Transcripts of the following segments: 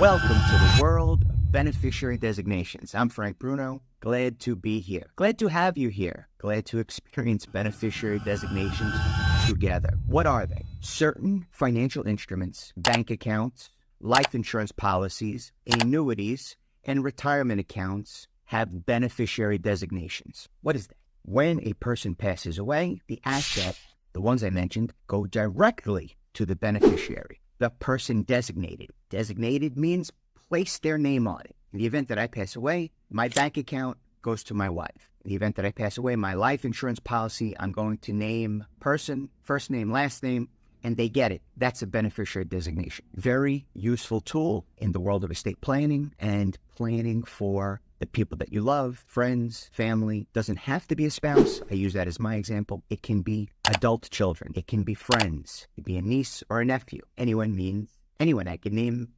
Welcome to the world of beneficiary designations. I'm Frank Bruno. Glad to be here. Glad to have you here. Glad to experience beneficiary designations together. What are they? Certain financial instruments, bank accounts, life insurance policies, annuities, and retirement accounts have beneficiary designations. What is that? When a person passes away, the asset, the ones I mentioned, go directly to the beneficiary, the person designated. Designated means place their name on it. In the event that I pass away, my bank account goes to my wife. In the event that I pass away, my life insurance policy, I'm going to name person, first name, last name, and they get it. That's a beneficiary designation. Very useful tool in the world of estate planning and planning for the people that you love, friends, family. Doesn't have to be a spouse. I use that as my example. It can be adult children. It can be friends. It can be a niece or a nephew. Anyone means anyone. I can name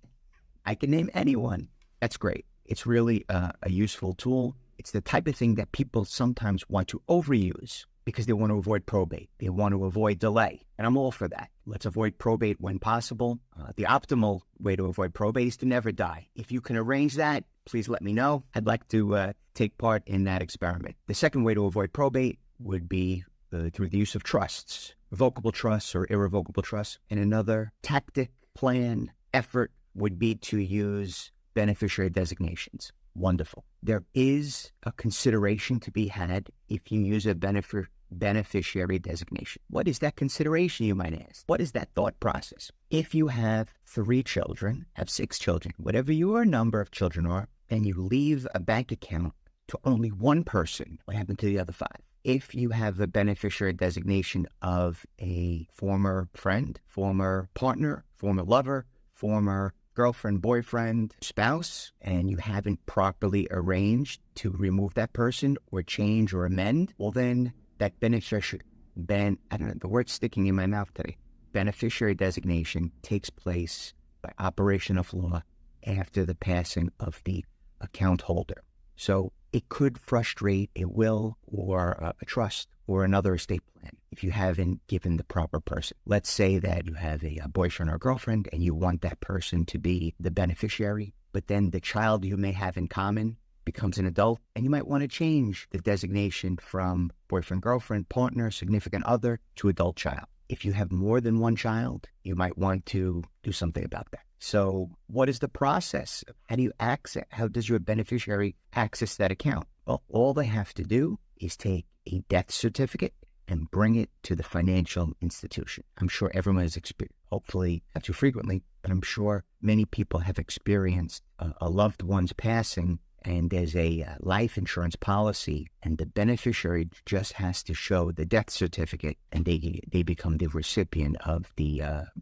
anyone. That's great. It's really a useful tool. It's the type of thing that people sometimes want to overuse because they want to avoid probate. They want to avoid delay. And I'm all for that. Let's avoid probate when possible. The optimal way to avoid probate is to never die. If you can arrange that, please let me know. I'd like to take part in that experiment. The second way to avoid probate would be through the use of trusts, revocable trusts or irrevocable trusts. And another tactic, plan, effort would be to use beneficiary designations. Wonderful. There is a consideration to be had if you use a beneficiary designation. What is that consideration, you might ask? What is that thought process? If you have 3 children, have 6 children, whatever your number of children are, and you leave a bank account to only one person, what happened to the other 5? If you have a beneficiary designation of a former friend, former partner, former lover, former girlfriend, boyfriend, spouse, and you haven't properly arranged to remove that person or change or amend, well then that beneficiary, I don't know, the word's sticking in my mouth today. Beneficiary designation takes place by operation of law after the passing of the account holder. So it could frustrate a will or a trust or another estate plan if you haven't given the proper person. Let's say that you have a boyfriend or girlfriend and you want that person to be the beneficiary, but then the child you may have in common becomes an adult, and you might want to change the designation from boyfriend, girlfriend, partner, significant other to adult child. If you have more than one child, you might want to do something about that. So what is the process? How does your beneficiary access that account? Well, all they have to do is take a death certificate and bring it to the financial institution. I'm sure everyone has experienced, hopefully not too frequently, but I'm sure many people have experienced a loved one's passing, and there's a life insurance policy, and the beneficiary just has to show the death certificate, and they become the recipient of the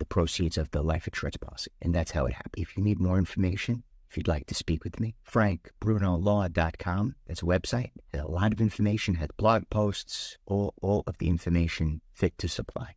proceeds of the life insurance policy. And that's how it happens. If you need more information, if you'd like to speak with me, frankbrunolaw.com. That's a website. It has a lot of information, has blog posts, all of the information fit to supply.